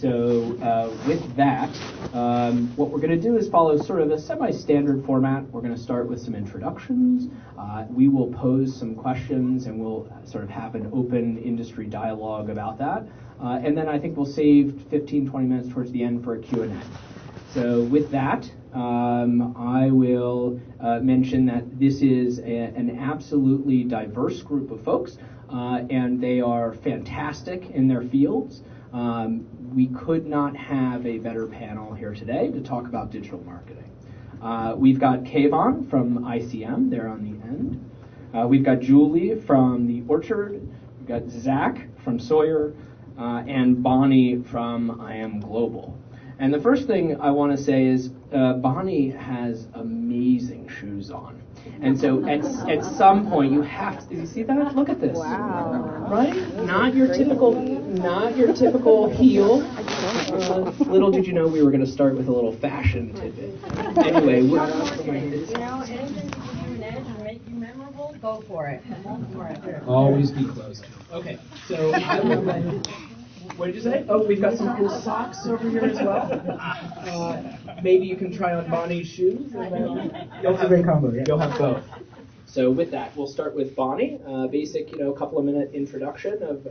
With that, what we're going to do is follow sort of a semi-standard format. We're going to start with some introductions. We will pose some questions, and we'll sort of have an open industry dialogue about that. And then I think we'll save 15, 20 minutes towards the end for a Q&A. So with that, I will mention that this is an absolutely diverse group of folks, and they are fantastic in their fields. We could not have a better panel here today to talk about digital marketing. We've got KEYVAN from ICM, there on the end. We've got Julie from The Orchard. We've got Zak from Sawyer, and Bonnie from I Am Global. And the first thing I want to say is Bonnie has amazing shoes on. And so at some point you have to, you see that? Look at this. Wow. Right? Not your typical heel. Little did you know we were going to start with a little fashion tidbit. Anyway, You know, anything to give you an edge and make you memorable, go for it. Always be close. Okay, so what did you say? Oh, we've got some cool socks over here as well. Maybe you can try on Bonnie's shoes. You'll have a great combo. Yeah. You'll have both. So with that, we'll start with Bonnie. Basic, couple of minute introduction of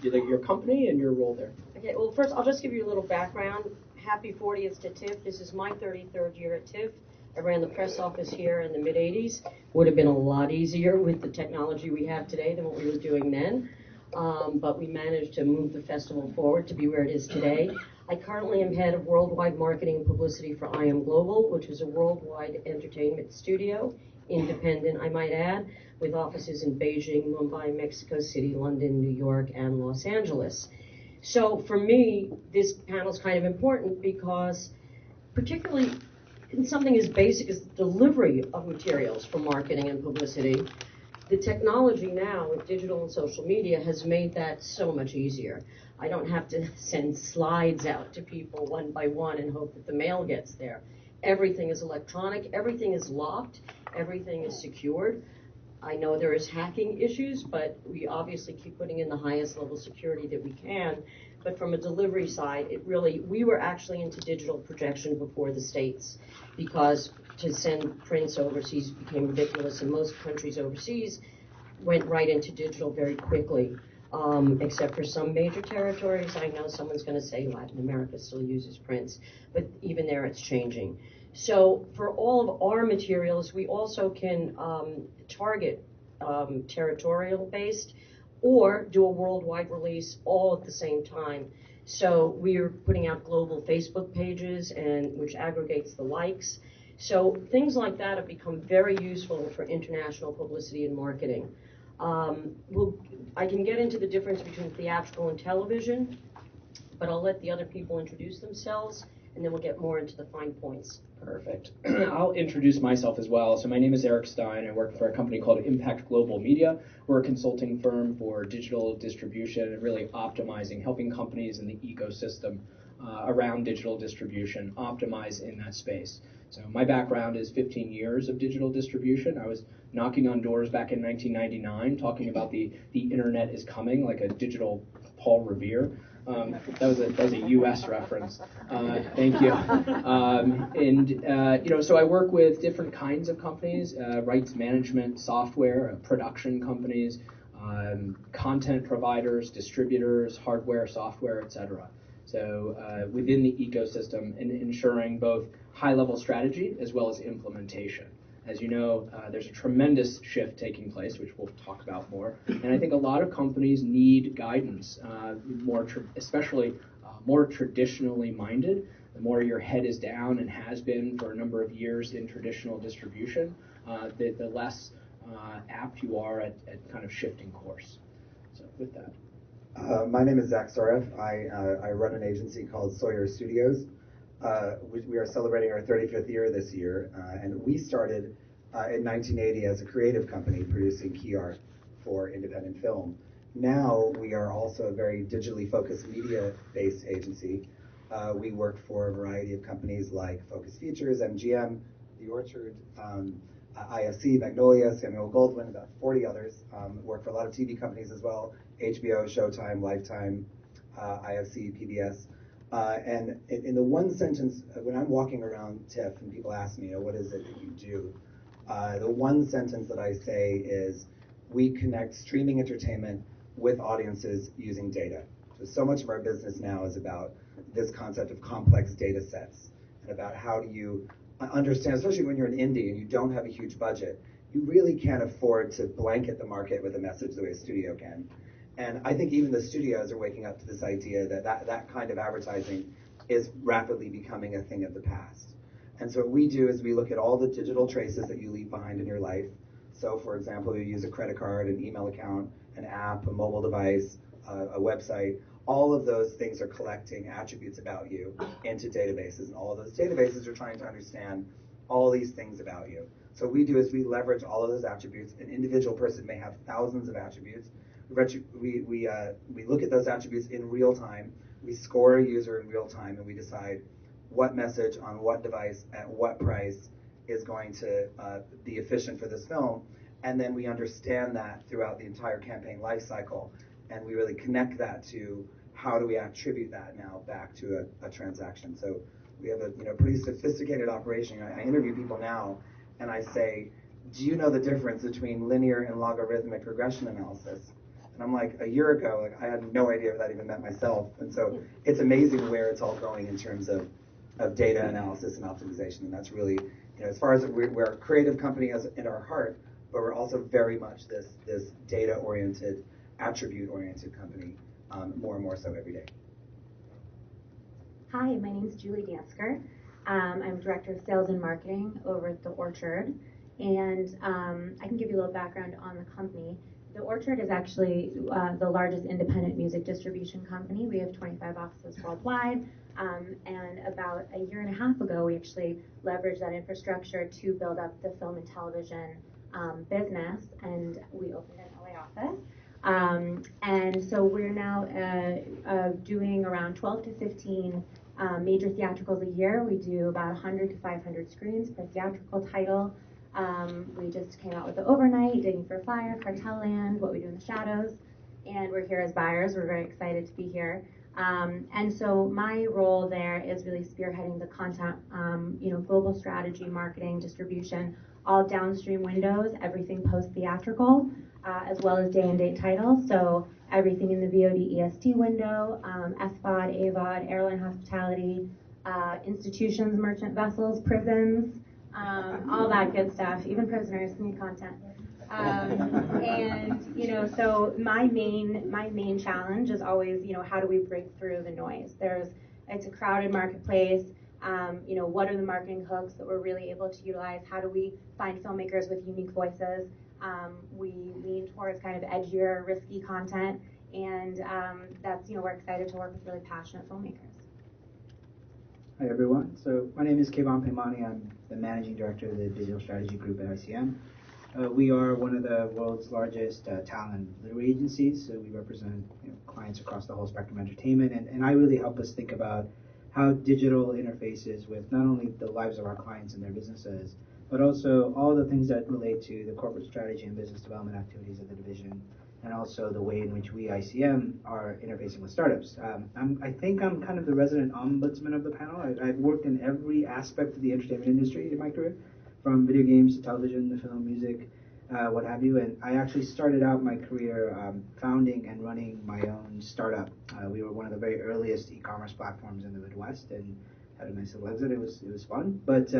your company and your role there. Okay, well, first, I'll just give you a little background. Happy 40th to TIFF. This is my 33rd year at TIFF. I ran the press office here in the mid-'80s. Would have been a lot easier with the technology we have today than what we were doing then. But we managed to move the festival forward to be where it is today. I currently am head of worldwide marketing and publicity for I Am Global, which is a worldwide entertainment studio, independent, I might add, with offices in Beijing, Mumbai, Mexico City, London, New York, and Los Angeles. So for me, this panel is kind of important because particularly in something as basic as delivery of materials for marketing and publicity, the technology now with digital and social media has made that so much easier. I don't have to send slides out to people one by one and hope that the mail gets there. Everything is electronic, everything is locked, everything is secured. I know there is hacking issues, but we obviously keep putting in the highest level security that we can. But from a delivery side, we were actually into digital projection before the States, because to send prints overseas became ridiculous, and most countries overseas went right into digital very quickly, except for some major territories. I know someone's going to say Latin America still uses prints, but even there it's changing. So for all of our materials, we also can target territorial-based or do a worldwide release all at the same time. So we're putting out global Facebook pages, which aggregates the likes. So things like that have become very useful for international publicity and marketing. I can get into the difference between theatrical and television, but I'll let the other people introduce themselves, and then we'll get more into the fine points. Perfect. I'll introduce myself as well. So my name is Eric Stein. I work for a company called Impact Global Media. We're a consulting firm for digital distribution and really optimizing, helping companies in the ecosystem around digital distribution optimize in that space. So my background is 15 years of digital distribution. I was knocking on doors back in 1999 talking about the internet is coming, like a digital Paul Revere. That was a U.S. reference. Thank you. So I work with different kinds of companies, rights management, software, production companies, content providers, distributors, hardware, software, etc. So within the ecosystem, and ensuring both high-level strategy as well as implementation. As you know, there's a tremendous shift taking place, which we'll talk about more. And I think a lot of companies need guidance, especially more traditionally minded. The more your head is down and has been for a number of years in traditional distribution, the less apt you are at kind of shifting course. So with that. My name is Zak Soreff. I run an agency called Sawyer Studios. We are celebrating our 35th year this year, and we started in 1980 as a creative company producing key art for independent film. Now we are also a very digitally focused media-based agency. We work for a variety of companies like Focus Features, MGM, The Orchard, IFC, Magnolia, Samuel Goldwyn, about 40 others. Work for a lot of TV companies as well, HBO, Showtime, Lifetime, IFC, PBS. And in the one sentence, when I'm walking around TIFF and people ask me, what is it that you do? The one sentence that I say is, we connect streaming entertainment with audiences using data. So much of our business now is about this concept of complex data sets and about how do you understand, especially when you're an indie and you don't have a huge budget, you really can't afford to blanket the market with a message the way a studio can. And I think even the studios are waking up to this idea that kind of advertising is rapidly becoming a thing of the past. And so what we do is we look at all the digital traces that you leave behind in your life. So for example, you use a credit card, an email account, an app, a mobile device, a website. All of those things are collecting attributes about you into databases, and all of those databases are trying to understand all these things about you. So what we do is we leverage all of those attributes. An individual person may have thousands of attributes. We look at those attributes in real time. We score a user in real time, and we decide what message on what device at what price is going to be efficient for this film. And then we understand that throughout the entire campaign life cycle, and we really connect that to how do we attribute that now back to a transaction. So we have a pretty sophisticated operation. I interview people now, and I say, do you know the difference between linear and logarithmic regression analysis? And I'm like, a year ago, I had no idea what that even meant myself. And so it's amazing where it's all going in terms of data analysis and optimization. And that's really, as far as we're a creative company in our heart, but we're also very much this data-oriented, attribute-oriented company, more and more so every day. Hi, my name is Julie Dansker. I'm Director of Sales and Marketing over at The Orchard. And I can give you a little background on the company. The Orchard is actually the largest independent music distribution company. We have 25 offices worldwide. And about a year and a half ago, we actually leveraged that infrastructure to build up the film and television business, and we opened an LA office. And so we're now doing around 12 to 15 major theatricals a year. We do about 100 to 500 screens per theatrical title. We just came out with The Overnight, Digging for Fire, Cartel Land, What We Do in the Shadows, and we're here as buyers. We're very excited to be here. And so my role there is really spearheading the content, global strategy, marketing, distribution, all downstream windows, everything post-theatrical, as well as day and date titles. So everything in the VOD EST window, SVOD, AVOD, airline hospitality, institutions, merchant vessels, prisons, all that good stuff. Even prisoners need content. So my main challenge is always, how do we break through the noise? It's a crowded marketplace. What are the marketing hooks that we're really able to utilize? How do we find filmmakers with unique voices? We lean towards kind of edgier, risky content, and that's, we're excited to work with really passionate filmmakers. Hi everyone. So my name is PEYMANI. I'm the Managing Director of the Digital Strategy Group at ICM. We are one of the world's largest talent and literary agencies, so we represent clients across the whole spectrum of entertainment, and I really help us think about how digital interfaces with not only the lives of our clients and their businesses, but also all the things that relate to the corporate strategy and business development activities of the division, and also the way in which we, ICM, are interfacing with startups. I think I'm kind of the resident ombudsman of the panel. I've worked in every aspect of the entertainment industry in my career, from video games to television to film, music, what have you. And I actually started out my career founding and running my own startup. We were one of the very earliest e-commerce platforms in the Midwest, and had a nice little exit. It was fun. But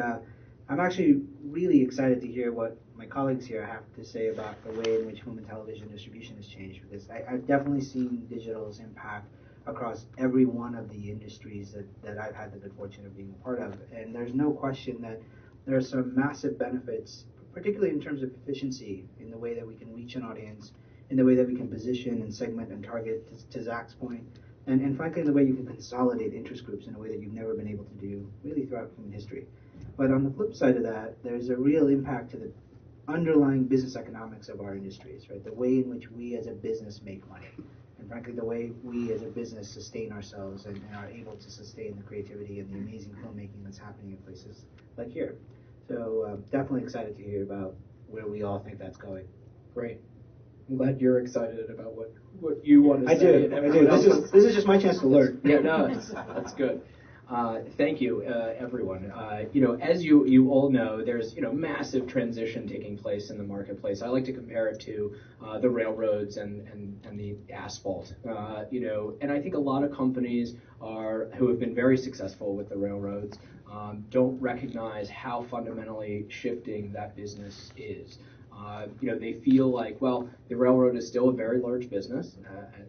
I'm actually really excited to hear what my colleagues here have to say about the way in which film and television distribution has changed, because I've definitely seen digital's impact across every one of the industries that I've had the good fortune of being a part of. And there's no question that there are some massive benefits, particularly in terms of efficiency, in the way that we can reach an audience, in the way that we can position and segment and target, to Zach's point, and frankly in the way you can consolidate interest groups in a way that you've never been able to do really throughout human history. But on the flip side of that, there's a real impact to the underlying business economics of our industries, right? The way in which we as a business make money, and frankly the way we as a business sustain ourselves and are able to sustain the creativity and the amazing filmmaking that's happening in places like here. So definitely excited to hear about where we all think that's going. Great. I'm glad you're excited about what you want to I say. do. This is just my chance to learn. Yeah, no, that's good. Thank you, everyone. As you all know, there's massive transition taking place in the marketplace. I like to compare it to the railroads and the asphalt. And I think a lot of companies who have been very successful with the railroads don't recognize how fundamentally shifting that business is. They feel like, well, the railroad is still a very large business,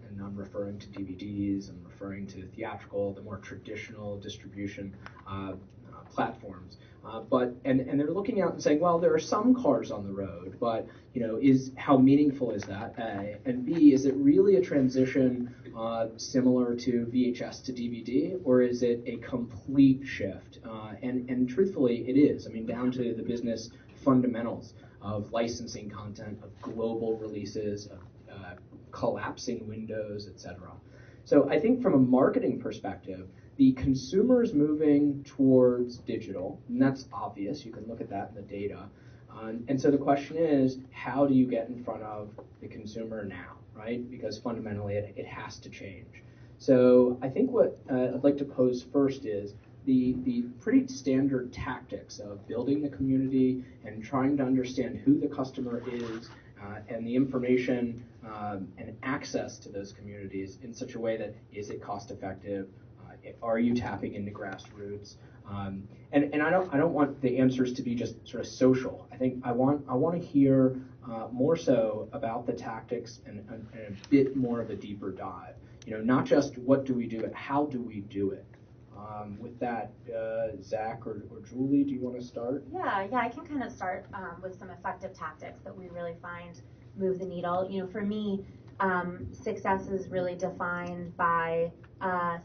and I'm referring to DVDs, I'm referring to theatrical, the more traditional distribution platforms. And they're looking out and saying, well, there are some cars on the road, but how meaningful is that? A, and B, is it really a transition similar to VHS to DVD, or is it a complete shift? And truthfully, it is. I mean, down to the business fundamentals of licensing content, of global releases, of collapsing windows, etc. So I think from a marketing perspective, the consumer is moving towards digital, and that's obvious. You can look at that in the data. And so the question is, how do you get in front of the consumer now, right? Because fundamentally, it has to change. So I think what I'd like to pose first is the pretty standard tactics of building the community and trying to understand who the customer is and the information and access to those communities in such a way that is it cost effective? Are you tapping into grassroots? And I don't want the answers to be just sort of social. I think I want to hear more so about the tactics and a bit more of a deeper dive. Not just what do we do, but how do we do it? With that, Zach or Julie, do you want to start? Yeah, I can kind of start with some effective tactics that we really find move the needle. For me, success is really defined by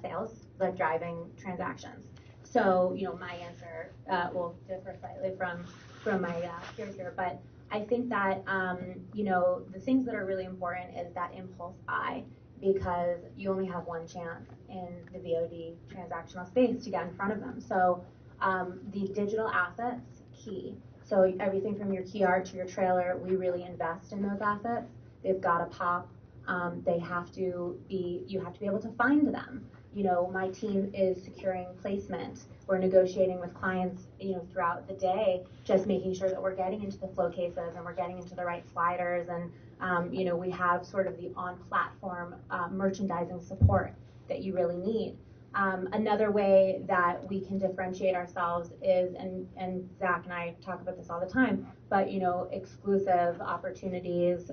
sales, like driving transactions. So, my answer will differ slightly from my peers here, but I think that, the things that are really important is that impulse buy, because you only have one chance in the VOD transactional space to get in front of them. So the digital assets, key. So everything from your key art to your trailer, we really invest in those assets. They've got to pop. You have to be able to find them. My team is securing placement. We're negotiating with clients, throughout the day, just making sure that we're getting into the flow cases and we're getting into the right sliders, and we have sort of the on-platform merchandising support that you really need. Another way that we can differentiate ourselves is, and Zach and I talk about this all the time, but exclusive opportunities,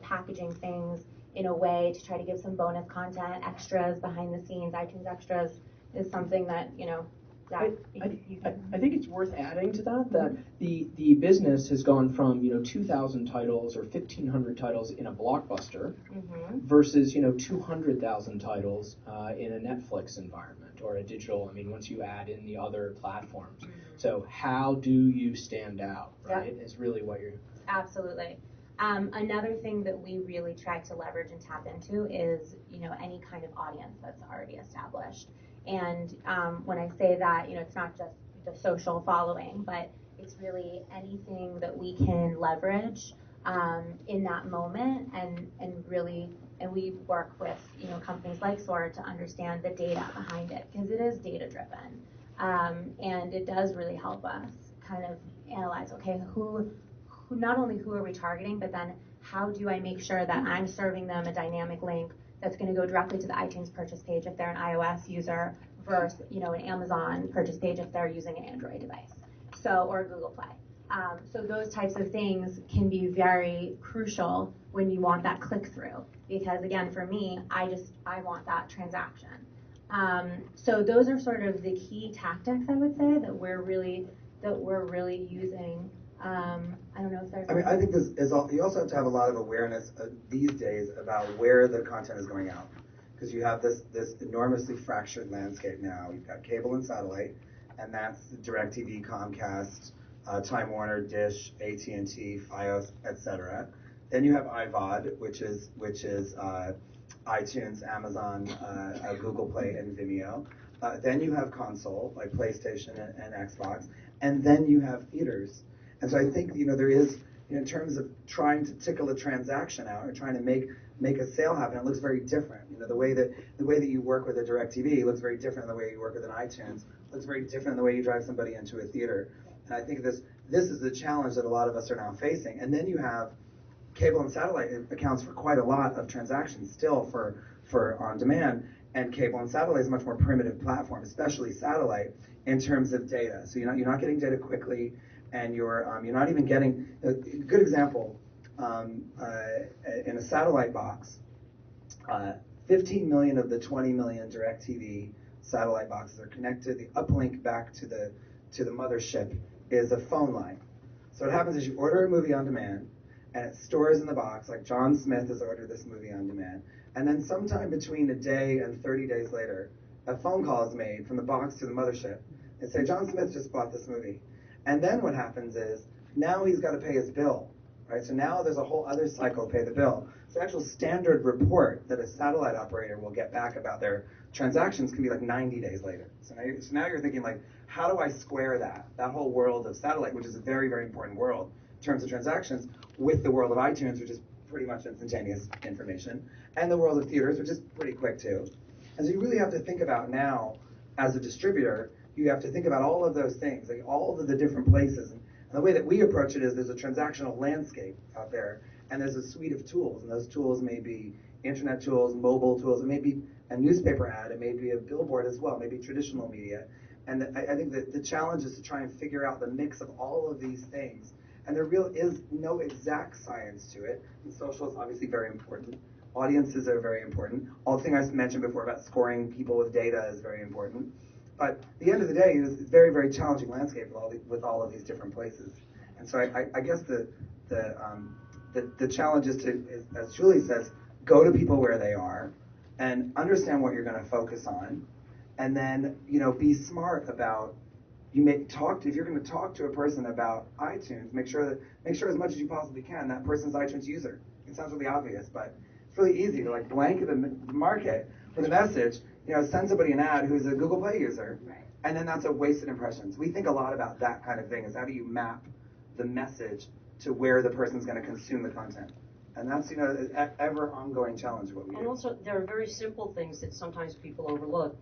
packaging things in a way to try to give some bonus content, extras behind the scenes. iTunes extras is something that Zach, I think it's worth adding to that the business has gone from 2,000 titles or 1,500 titles in a Blockbuster versus 200,000 titles in a Netflix environment or a digital. I mean, once you add in the other platforms. So how do you stand out? Right, is really what you're. Absolutely. Another thing that we really try to leverage and tap into is any kind of audience that's already established. And when I say that, it's not just the social following, but it's really anything that we can leverage in that moment, and we work with companies like Sawyer to understand the data behind it, because it is data driven, and it does really help us kind of analyze, okay, who not only who are we targeting, but then how do I make sure that I'm serving them a dynamic link that's going to go directly to the iTunes purchase page if they're an iOS user versus an Amazon purchase page if they're using an Android device, or a Google Play. So those types of things can be very crucial when you want that click through, because again, for me, I want that transaction. So those are sort of the key tactics, I would say, that we're really using. I don't know if there's. I think this is all. You also have to have a lot of awareness these days about where the content is going out, because you have this enormously fractured landscape now. You've got cable and satellite, and that's DirecTV, Comcast, Time Warner, Dish, AT&T, Fios, etc. Then you have iVOD, which is iTunes, Amazon, Google Play, and Vimeo. Then you have console like PlayStation and Xbox, and then you have theaters. And so I think there is in terms of trying to tickle a transaction out or trying to make a sale happen, it looks very different. The way that you work with a DirecTV looks very different than the way you work with an iTunes. Looks very different than the way you drive somebody into a theater. And I think this is the challenge that a lot of us are now facing. And then you have cable and satellite accounts for quite a lot of transactions still for on demand. And cable and satellite is a much more primitive platform, especially satellite, in terms of data. So you're not getting data quickly, and you're not even getting a good example in a satellite box. 15 million of the 20 million DirecTV satellite boxes are connected. The uplink back to the mothership is a phone line. So what happens is you order a movie on demand, and it stores in the box, like John Smith has ordered this movie on demand. And then sometime between a day and 30 days later, a phone call is made from the box to the mothership. They say, John Smith just bought this movie. And then what happens is, now he's got to pay his bill, right? So now there's a whole other cycle to pay the bill. So the actual standard report that a satellite operator will get back about their transactions can be like 90 days later. So now you're thinking, like, how do I square that whole world of satellite, which is a very, very important world in terms of transactions, with the world of iTunes, which is pretty much instantaneous information, and the world of theaters, which is pretty quick too. And so you really have to think about now, as a distributor, you have to think about all of those things, like all of the different places. And the way that we approach it is there's a transactional landscape out there, and there's a suite of tools. And those tools may be internet tools, mobile tools, it may be a newspaper ad, it may be a billboard as well, maybe traditional media. And I think that the challenge is to try and figure out the mix of all of these things. And there really is no exact science to it. And social is obviously very important. Audiences are very important. All the thing I mentioned before about scoring people with data is very important. But at the end of the day, it's a very, very challenging landscape with all of these different places. And so I guess the challenge is to, as Julie says, go to people where they are and understand what you're going to focus on, and then be smart about. If you're going to talk to a person about iTunes, make sure as much as you possibly can that person's iTunes user. It sounds really obvious, but it's really easy to like blanket the market with a message. Send somebody an ad who's a Google Play user, right, and then that's a wasted impression. So we think a lot about that kind of thing. Is how do you map the message to where the person's going to consume the content, and that's an ever ongoing challenge of what we do. And also, there are very simple things that sometimes people overlook.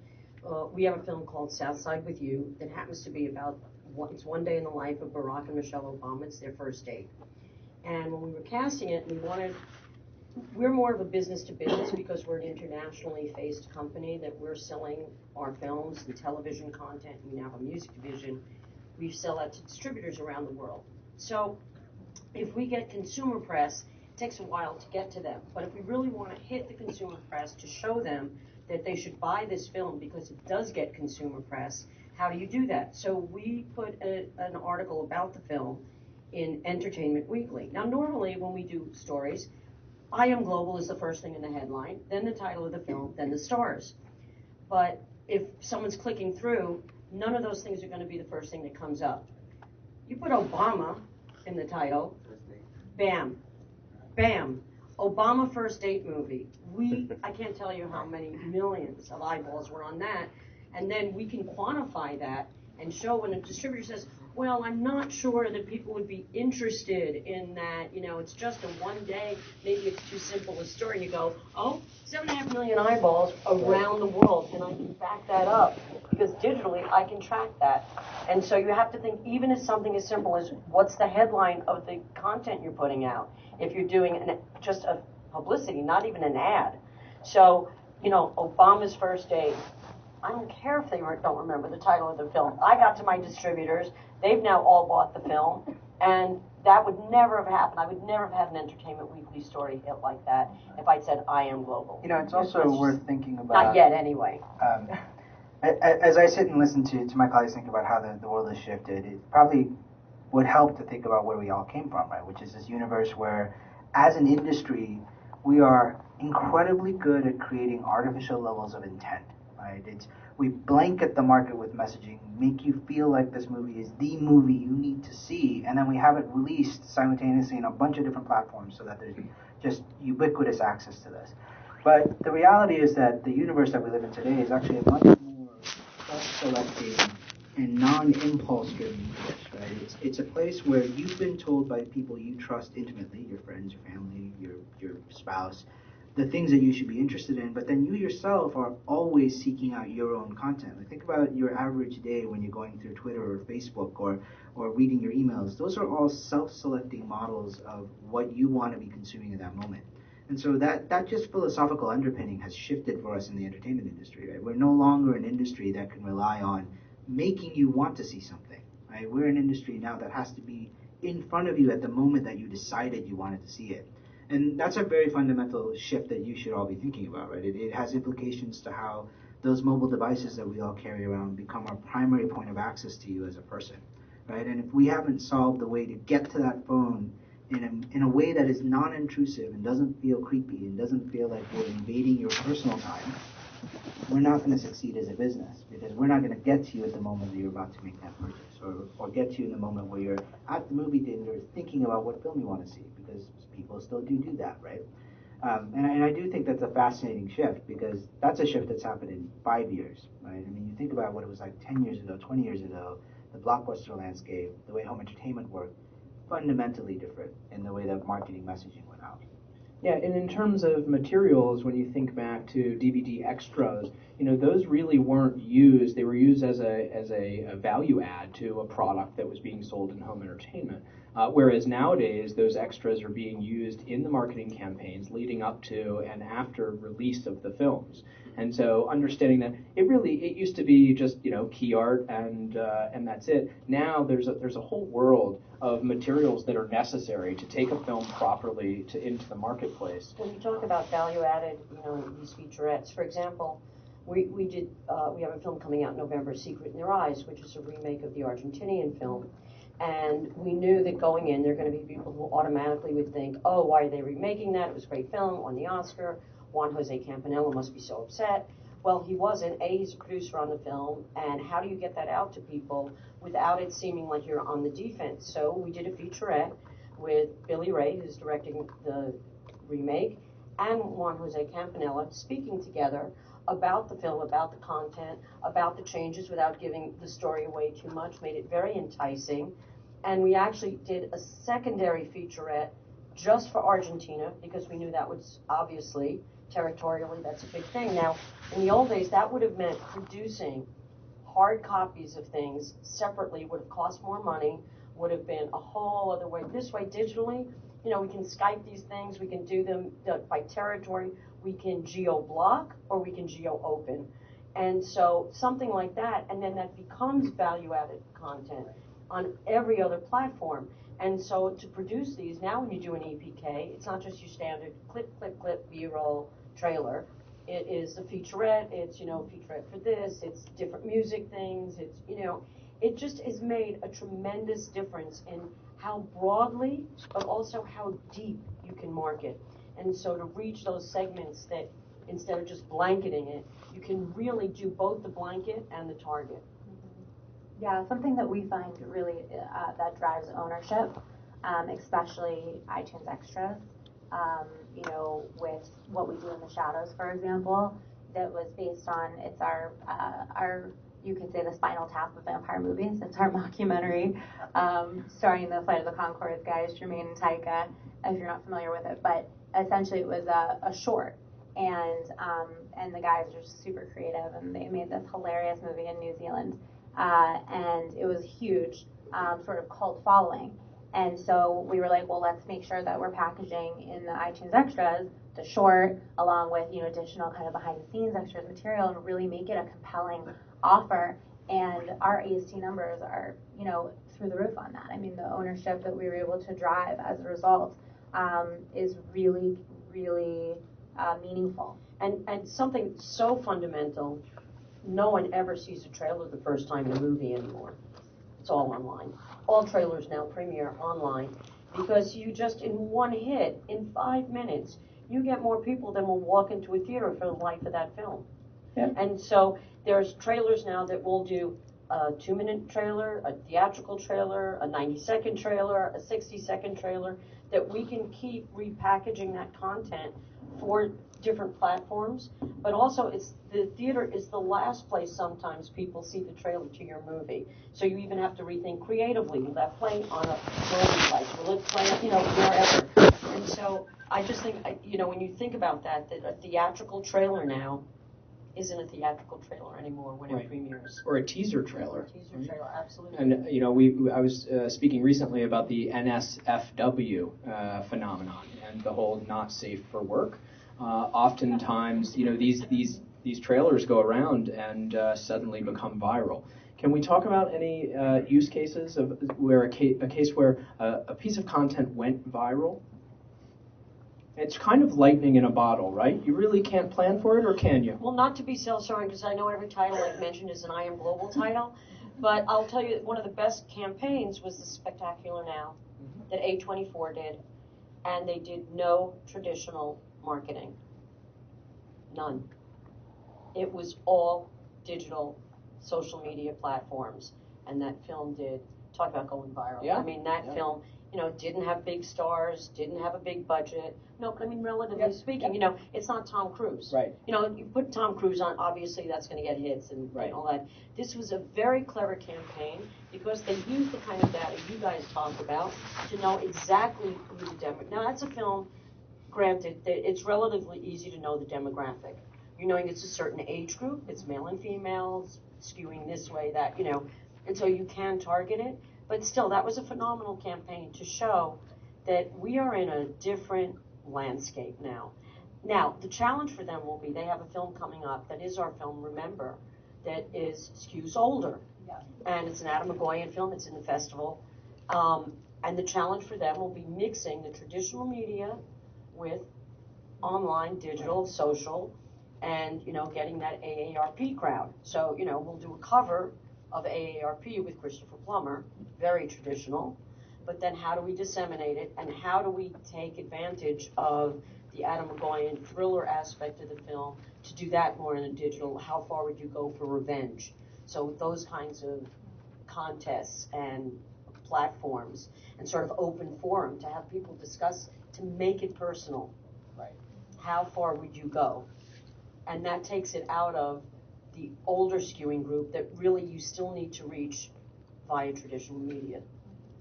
We have a film called South Side with You that happens to be about it's one day in the life of Barack and Michelle Obama. It's their first date. And when we were casting it, we're more of a business to business because we're an internationally faced company that we're selling our films and television content. We now have a music division. We sell that to distributors around the world. So if we get consumer press, it takes a while to get to them. But if we really want to hit the consumer press to show them that they should buy this film because it does get consumer press, how do you do that? So we put an article about the film in Entertainment Weekly. Now, normally when we do stories, I Am Global is the first thing in the headline, then the title of the film, then the stars. But if someone's clicking through, none of those things are going to be the first thing that comes up. You put Obama in the title, bam, bam. Obama first date movie. I can't tell you how many millions of eyeballs were on that. And then we can quantify that and show when a distributor says, well, I'm not sure that people would be interested in that. It's just a one day, maybe it's too simple a story. And you go, 7.5 million eyeballs around the world. And I can back that up because digitally I can track that. And so you have to think, even as something as simple as what's the headline of the content you're putting out. If you're doing just a publicity, not even an ad. So, Obama's first date. I don't care if they don't remember the title of the film. I got to my distributors. They've now all bought the film. And that would never have happened. I would never have had an Entertainment Weekly story hit like that if I'd said, I am global. It's also worth thinking about. Not yet, anyway. As I sit and listen to my colleagues think about how the world has shifted, it probably would help to think about where we all came from, right? Which is this universe where, as an industry, we are incredibly good at creating artificial levels of intent, right? We blanket the market with messaging, make you feel like this movie is the movie you need to see, and then we have it released simultaneously in a bunch of different platforms so that there's just ubiquitous access to this. But the reality is that the universe that we live in today is actually a much more self-selecting and non-impulse driven universe, right? right? It's a place where you've been told by people you trust intimately, your friends, your family, your spouse, the things that you should be interested in, but then you yourself are always seeking out your own content. Like, think about your average day when you're going through Twitter or Facebook or reading your emails. Those are all self-selecting models of what you want to be consuming at that moment. And so that just philosophical underpinning has shifted for us in the entertainment industry, right? We're no longer an industry that can rely on making you want to see something, right? We're an industry now that has to be in front of you at the moment that you decided you wanted to see it. And that's a very fundamental shift that you should all be thinking about, right? It has implications to how those mobile devices that we all carry around become our primary point of access to you as a person, right? And if we haven't solved the way to get to that phone in a way that is non-intrusive and doesn't feel creepy and doesn't feel like we're invading your personal time, we're not going to succeed as a business, because we're not going to get to you at the moment that you're about to make that purchase, or get to you in the moment where you're at the movie theater thinking about what film you want to see, because people still do that, right? And I do think that's a fascinating shift, because that's a shift that's happened in 5 years, right? I mean, you think about what it was like 10 years ago, 20 years ago, the blockbuster landscape, the way home entertainment worked, fundamentally different in the way that marketing messaging went out. Yeah, and in terms of materials, when you think back to DVD extras, those really weren't used. They were used as a value add to a product that was being sold in home entertainment. Whereas nowadays, those extras are being used in the marketing campaigns leading up to and after release of the films. And so understanding that it used to be just key art and that's it. Now there's a whole world of materials that are necessary to take a film properly into the marketplace. When you talk about value added, these featurettes, for example, we have a film coming out in November, Secret in Their Eyes, which is a remake of the Argentinian film. And we knew that going in, there are going to be people who automatically would think, oh, why are they remaking that? It was a great film, won the Oscar. Juan Jose Campanella must be so upset. Well, he wasn't. He's a producer on the film, and how do you get that out to people without it seeming like you're on the defense? So we did a featurette with Billy Ray, who's directing the remake, and Juan Jose Campanella speaking together about the film, about the content, about the changes without giving the story away too much, made it very enticing. And we actually did a secondary featurette just for Argentina, because we knew that was obviously territorially, that's a big thing. Now, in the old days, that would have meant producing hard copies of things separately, would have cost more money, would have been a whole other way. This way, digitally, we can Skype these things, we can do them by territory, we can geo-block, or we can geo-open. And so something like that, and then that becomes value-added content on every other platform. And so to produce these, now when you do an EPK, it's not just your standard clip, clip, clip, B-roll trailer. It is a featurette, it's, featurette for this, it's different music things, it's, it just has made a tremendous difference in how broadly, but also how deep you can market. And so to reach those segments that, instead of just blanketing it, you can really do both the blanket and the target. Yeah, something that we find really that drives ownership, especially iTunes Extras, with what we do in the shadows, for example, that was based on, it's our you could say the Spinal Tap of vampire movies. It's our mockumentary starring the Flight of the Conchords guys, Jermaine and Taika, if you're not familiar with it. But essentially it was a short, and the guys are super creative, and they made this hilarious movie in New Zealand. And it was huge, sort of cult following. And so we were like, well, let's make sure that we're packaging in the iTunes Extras the short, along with additional kind of behind the scenes extras material, and really make it a compelling offer. And our AST numbers are through the roof on that. I mean, the ownership that we were able to drive as a result is really, really meaningful. And something so fundamental. No one ever sees a trailer the first time in a movie anymore. It's all online. All trailers now premiere online, because you just, in one hit, in 5 minutes, you get more people than will walk into a theater for the life of that film. Yeah. And so there's trailers now that will do a 2-minute trailer, a theatrical trailer, a 90-second trailer, a 60-second trailer, that we can keep repackaging that content for different platforms, but also the theater is the last place sometimes people see the trailer to your movie. So you even have to rethink creatively. Will that play on a mobile device? Will it play, wherever? And so I just think, when you think about that a theatrical trailer now isn't a theatrical trailer anymore when it premieres. Or a teaser trailer. Teaser trailer, absolutely. And I was speaking recently about the NSFW phenomenon and the whole not safe for work. Oftentimes, these trailers go around and suddenly become viral. Can we talk about any use cases of where a case where a piece of content went viral? It's kind of lightning in a bottle, right? You really can't plan for it, or can you? Well, not to be self-serving, because I know every title I've mentioned is an I Am Global title, but I'll tell you that one of the best campaigns was the Spectacular Now that A24 did, and they did no traditional marketing. None. It was all digital social media platforms, and that film did, talk about going viral. Yeah. I mean, that film, didn't have big stars, didn't have a big budget. No, but I mean, relatively speaking, it's not Tom Cruise. Right. You put Tom Cruise on, obviously that's going to get hits and all that. This was a very clever campaign because they used the kind of data you guys talked about to know exactly who the demographic. Now, that's a film, granted, that it's relatively easy to know the demographic. You're knowing it's a certain age group, it's male and females, skewing this way, that, and so you can target it. But still, that was a phenomenal campaign to show that we are in a different landscape now. Now, the challenge for them will be they have a film coming up that is our film, Remember, that skews older. Yeah. And it's an Adam McGoyan film. It's in the festival. And the challenge for them will be mixing the traditional media with online, digital, social, and, getting that AARP crowd. So, we'll do a cover of AARP with Christopher Plummer, very traditional, but then how do we disseminate it, and how do we take advantage of the Adam McGoyan thriller aspect of the film to do that more in a digital? How far would you go for revenge? So those kinds of contests and platforms and sort of open forum to have people discuss, to make it personal. Right. How far would you go? And that takes it out of the older skewing group that really you still need to reach via traditional media.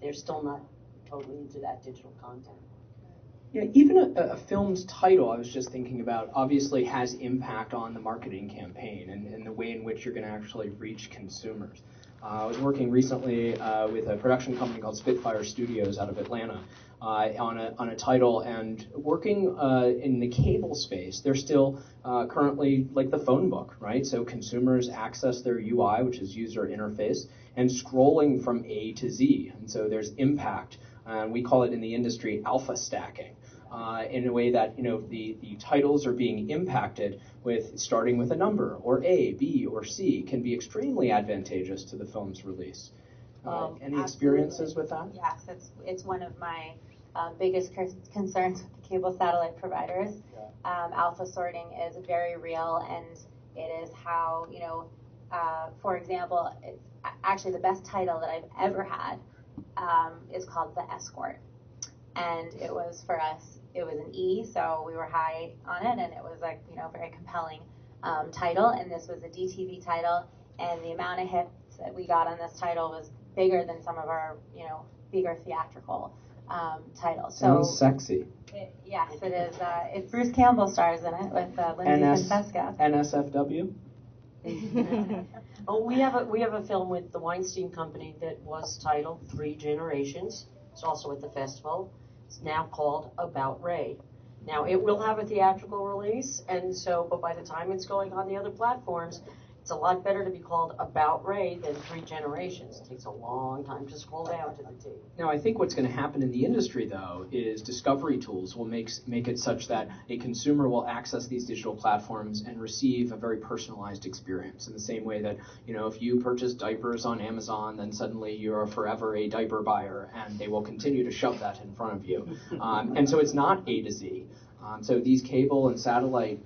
They're still not totally into that digital content. Yeah, even a film's title, I was just thinking about, obviously has impact on the marketing campaign and the way in which you're going to actually reach consumers. I was working recently with a production company called Spitfire Studios out of Atlanta on a title, and working in the cable space. They're still currently like the phone book, right? So consumers access their UI, which is user interface, and scrolling from A to Z. And so there's impact. We call it in the industry alpha stacking. In a way that the titles are being impacted with starting with a number, or A, B, or C, can be extremely advantageous to the film's release. Any experiences with that? Yes, it's one of my biggest concerns with the cable satellite providers. Yeah. Alpha sorting is very real, and it is how, for example, it's actually the best title that I've ever had is called The Escort. And it was, for us, it was an E, so we were high on it, and it was like, very compelling title. And this was a DTV title, and the amount of hits that we got on this title was bigger than some of our, bigger theatrical titles. So sounds sexy. Yes, it is. It's Bruce Campbell stars in it with Lindsay Francesca. NSFW? Oh, we have a film with the Weinstein Company that was titled 3 Generations. It's also at the festival. It's now called About Ray. Now, it will have a theatrical release, and so, but by the time it's going on the other platforms, it's a lot better to be called About Ray than 3 Generations. It takes a long time to scroll down to the T. Now, I think what's going to happen in the industry, though, is discovery tools will make it such that a consumer will access these digital platforms and receive a very personalized experience. In the same way that, if you purchase diapers on Amazon, then suddenly you're forever a diaper buyer, and they will continue to shove that in front of you. And so it's not A to Z. So these cable and satellite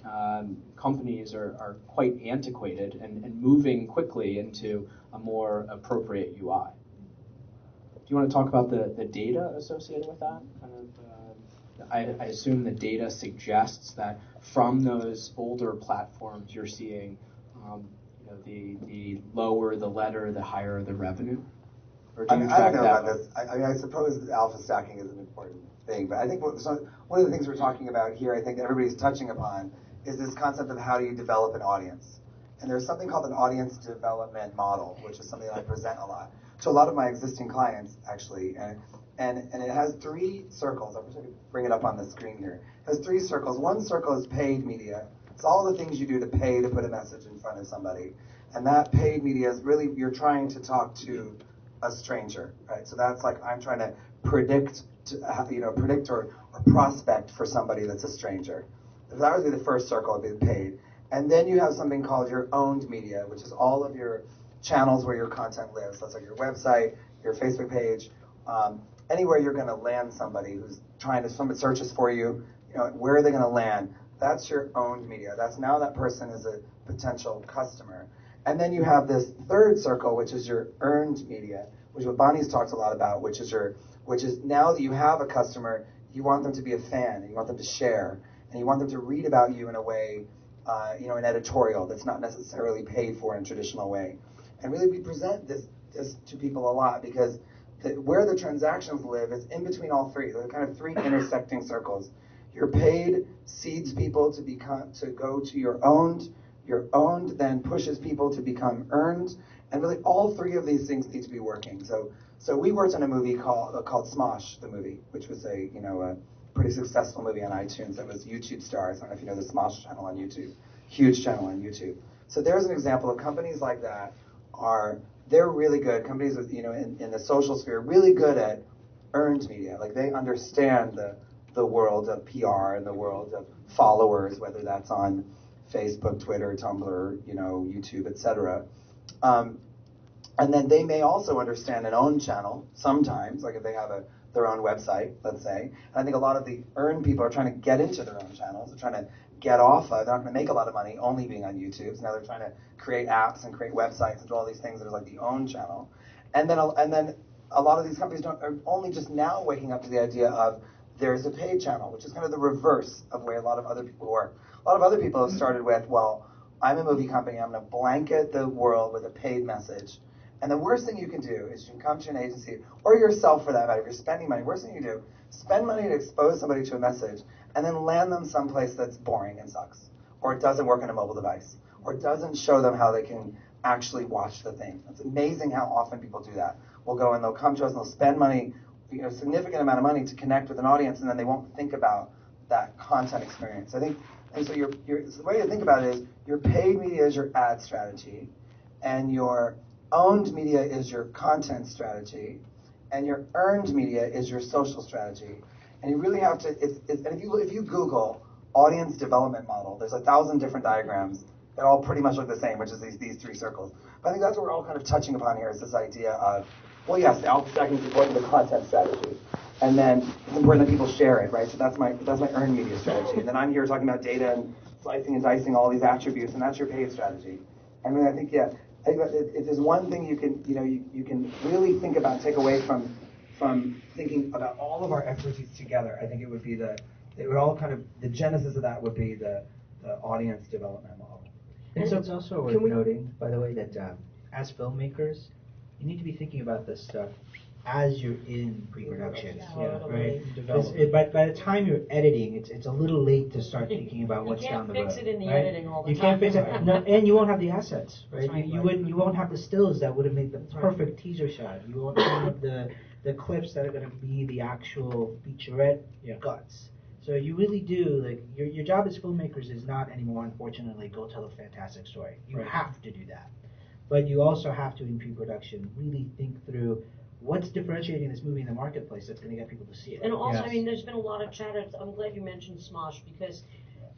companies are quite antiquated and moving quickly into a more appropriate UI. Do you want to talk about the data associated with that? I assume the data suggests that from those older platforms you're seeing the lower the letter, the higher the revenue? Or do you I track don't know that? about this. I suppose that alpha stacking is an important thing, but I think one of the things we're talking about here, I think everybody's touching upon, is this concept of how do you develop an audience. And there's something called an audience development model, which is something that I present a lot to a lot of my existing clients, actually. And it has 3 circles. I wish I could bring it up on the screen here. It has 3 circles. One circle is paid media. It's all the things you do to pay to put a message in front of somebody. And that paid media is really, you're trying to talk to a stranger, right? So that's like I'm trying to predict or prospect for somebody that's a stranger. So that would be the first circle, would be paid. And then you have something called your owned media, which is all of your channels where your content lives. That's like your website, your Facebook page, anywhere you're going to land somebody who's trying to, someone searches for you, where are they going to land? That's your owned media. That's now that person is a potential customer. And then you have this third circle, which is your earned media, which is what Bonnie's talked a lot about, which is now that you have a customer, you want them to be a fan, and you want them to share, and you want them to read about you in a way, an editorial that's not necessarily paid for in a traditional way. And really we present this to people a lot because where the transactions live is in between all 3. There are kind of 3 intersecting circles. Your paid seeds people to go to your owned then pushes people to become earned, and really all 3 of these things need to be working. So we worked on a movie called Smosh, the movie, which was a pretty successful movie on iTunes that was YouTube stars. I don't know if you know the Smosh channel on YouTube, huge channel on YouTube. So there's an example of companies like that they're really good. Companies with, in the social sphere, really good at earned media. Like they understand the world of PR and the world of followers, whether that's on Facebook, Twitter, Tumblr, YouTube, etc. And then they may also understand an own channel sometimes, like if they have their own website, let's say. And I think a lot of the earned people are trying to get into their own channels. They're trying to get off of. They're not going to make a lot of money only being on YouTube. So now they're trying to create apps and create websites and do all these things that are like the own channel. And then a lot of these companies are only just now waking up to the idea of there's a paid channel, which is kind of the reverse of where a lot of other people work. A lot of other people have started with, well, I'm a movie company. I'm going to blanket the world with a paid message. And the worst thing you can do is you can come to an agency, or yourself for that matter, if you're spending money, worst thing you can do, spend money to expose somebody to a message, and then land them someplace that's boring and sucks, or it doesn't work on a mobile device, or it doesn't show them how they can actually watch the thing. It's amazing how often people do that. We'll go and they'll come to us and they'll spend money, a significant amount of money to connect with an audience, and then they won't think about that content experience. I think, and so the way to think about it is your paid media is your ad strategy, and your owned media is your content strategy, and your earned media is your social strategy. And you really have to, and if you Google audience development model, there's 1,000 different diagrams that all pretty much look the same, which is these 3 circles. But I think that's what we're all kind of touching upon here is this idea of, well, yes, the alpha stacking is important to the content strategy. And then it's important that people share it, right? So that's my earned media strategy. And then I'm here talking about data and slicing and dicing all these attributes, and that's your paid strategy. I mean, I think if there's one thing you can really think about, take away from thinking about all of our expertise together, I think it would be the genesis of that would be the audience development model. And so it's also worth noting, by the way, that as filmmakers, you need to be thinking about this stuff as you're in pre-production, right? By the time you're editing, it's a little late to start thinking about what's down the road. You can't fix it in the right? editing all the you time. can't fix it, no, and you won't have the assets, right? Right. You won't have the stills that would have made the perfect teaser shot. You won't have the clips that are going to be the actual featurette guts. So you really do, like, your job as filmmakers is not anymore, unfortunately, go tell a fantastic story. You have to do that. But you also have to, in pre-production, really think through what's differentiating this movie in the marketplace that's going to get people to see it. And also, I mean, there's been a lot of chatter. I'm glad you mentioned Smosh, because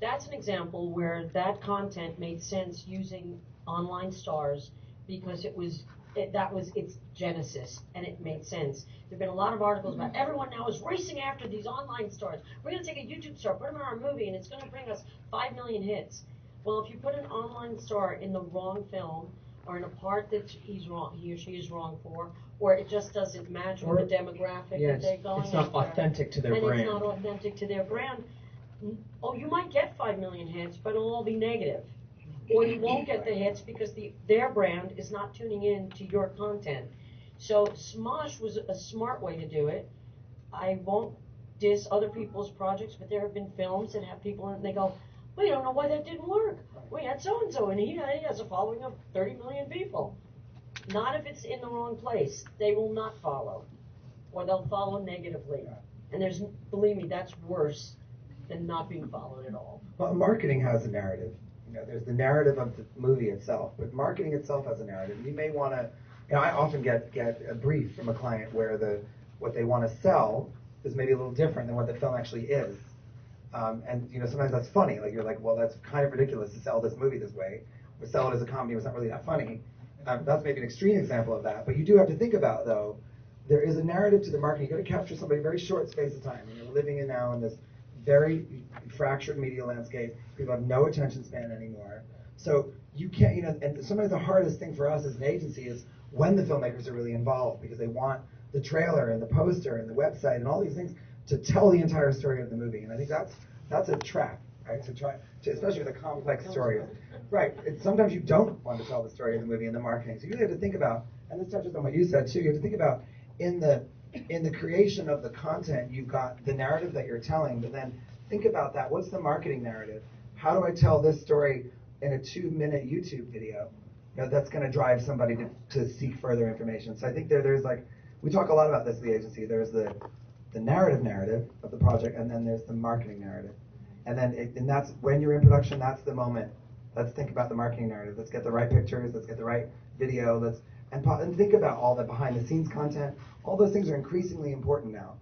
that's an example where that content made sense using online stars because that was its genesis, and it made sense. There have been a lot of articles about everyone now is racing after these online stars. We're going to take a YouTube star, put him in our movie, and it's going to bring us 5 million hits. Well, if you put an online star in the wrong film, or in a part that he or she is wrong for, or it just doesn't match with the demographic that they're going it's not after. authentic to their and brand. It's not authentic to their brand. Oh, you might get 5 million hits, but it'll all be negative. Or you won't get the hits because their brand is not tuning in to your content. So Smosh was a smart way to do it. I won't diss other people's projects, but there have been films that have people in it and they go, we don't know why that didn't work. We had so-and-so and he has a following of 30 million people. Not if it's in the wrong place. They will not follow. Or they'll follow negatively. And believe me, that's worse than not being followed at all. Well, marketing has a narrative. There's the narrative of the movie itself, but marketing itself has a narrative. You may want to, I often get a brief from a client where what they want to sell is maybe a little different than what the film actually is. And sometimes that's funny. Like you're like, well, that's kind of ridiculous to sell this movie this way. Or sell it as a comedy was not really that funny. That's maybe an extreme example of that. But you do have to think about, though, there is a narrative to the marketing. You've got to capture somebody in a very short space of time. And you're living in now in this very fractured media landscape. People have no attention span anymore. So you can't, and sometimes the hardest thing for us as an agency is when the filmmakers are really involved, because they want the trailer and the poster and the website and all these things to tell the entire story of the movie. And I think that's a trap, right? Especially with a complex story. Right. Sometimes you don't want to tell the story of the movie in the marketing. So you really have to think about, and this touches on what you said too, you have to think about in the creation of the content, you've got the narrative that you're telling, but then think about that. What's the marketing narrative? How do I tell this story in a 2-minute YouTube video that's going to drive somebody to seek further information? So I think there's like, we talk a lot about this at the agency. There's the narrative of the project, and then there's the marketing narrative. And then and that's when you're in production, that's the moment. Let's think about the marketing narrative. Let's get the right pictures. Let's get the right video. And think about all the behind-the-scenes content. All those things are increasingly important now.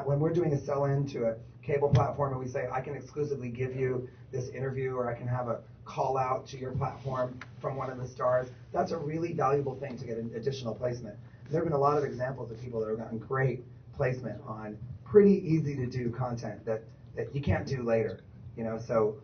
When we're doing a sell-in to a cable platform and we say, I can exclusively give you this interview, or I can have a call out to your platform from one of the stars, that's a really valuable thing to get an additional placement. There have been a lot of examples of people that have gotten great placement on pretty easy to do content that you can't do later. So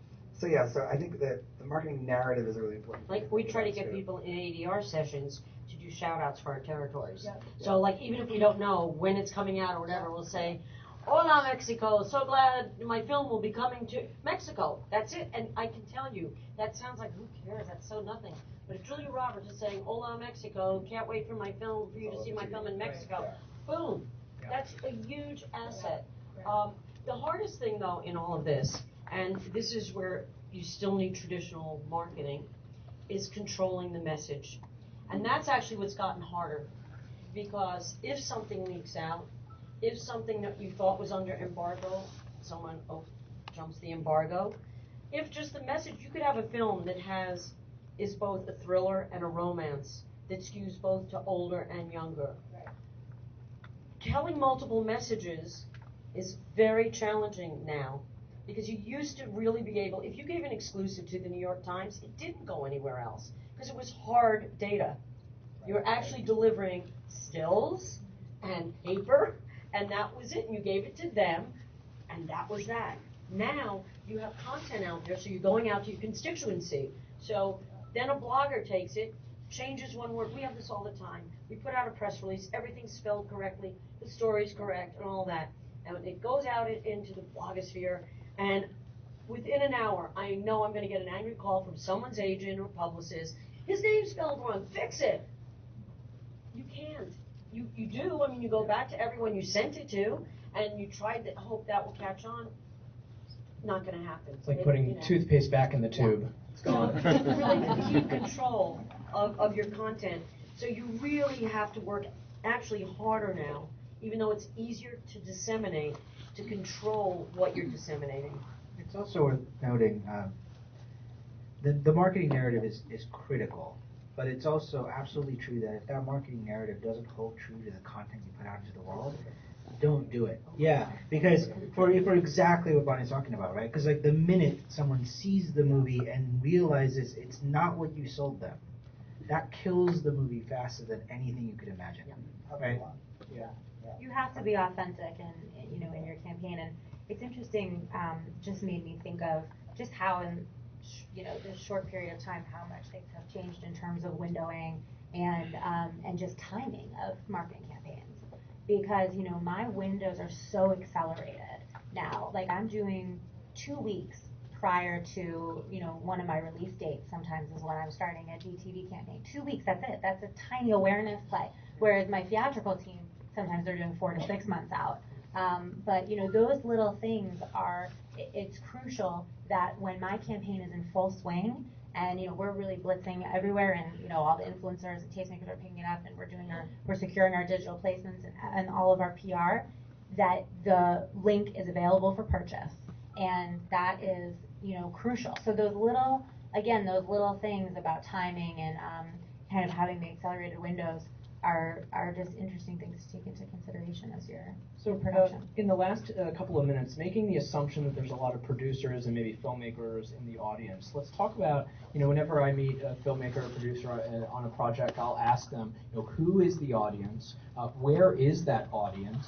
I think that the marketing narrative is a really important thing. Like we try to get people in ADR sessions to do shout outs for our territories. Yeah. So like even if we don't know when it's coming out or whatever, we'll say, Hola Mexico, so glad my film will be coming to Mexico. That's it. And I can tell you, that sounds like, who cares? That's so nothing. But if Julia Roberts is saying, Hola Mexico, can't wait for you to see my film in Mexico, boom. That's a huge asset. The hardest thing, though, in all of this, and this is where you still need traditional marketing, is controlling the message. And that's actually what's gotten harder. Because if something leaks out, if something that you thought was under embargo, someone jumps the embargo, if just the message, you could have a film that is both a thriller and a romance that skews both to older and younger. Telling multiple messages is very challenging now, because you used to really be able, if you gave an exclusive to the New York Times, it didn't go anywhere else, because it was hard data. You were actually delivering stills and paper, and that was it, and you gave it to them, and that was that. Now, you have content out there, so you're going out to your constituency. So then a blogger takes it, changes one word. We have this all the time. We put out a press release, everything's spelled correctly, the story's correct, and all that. And it goes out into the blogosphere, and within an hour, I know I'm going to get an angry call from someone's agent or publicist. His name's spelled wrong, fix it. You can't. You do, you go back to everyone you sent it to, and you try to hope that will catch on. Not going to happen. It's like putting toothpaste back in the tube. It's gone. So really to keep control of your content. So you really have to work actually harder now, even though it's easier to disseminate, to control what you're disseminating. It's also worth noting the marketing narrative is critical, but it's also absolutely true that if that marketing narrative doesn't hold true to the content you put out into the world, don't do it. Yeah, because for exactly what Bonnie's talking about, right? Because like the minute someone sees the movie and realizes it's not what you sold them, that kills the movie faster than anything you could imagine, right? Yeah. You have to be authentic in your campaign, and it's interesting. Just made me think of just how in this short period of time, how much things have changed in terms of windowing and just timing of marketing campaigns. Because, my windows are so accelerated now. Like, I'm doing 2 weeks prior to, one of my release dates sometimes is when I'm starting a DTV campaign. 2 weeks, that's it. That's a tiny awareness play. Whereas my theatrical team, sometimes they're doing 4 to 6 months out. But, those little things it's crucial that when my campaign is in full swing, and we're really blitzing everywhere, and all the influencers and tastemakers are picking it up, and we're securing our digital placements and all of our PR, that the link is available for purchase, and that is crucial. So those little things about timing and kind of having the accelerated windows are just interesting things to take into consideration as your production. In the last couple of minutes, making the assumption that there's a lot of producers and maybe filmmakers in the audience, let's talk about, whenever I meet a filmmaker or producer on a project, I'll ask them, who is the audience, where is that audience,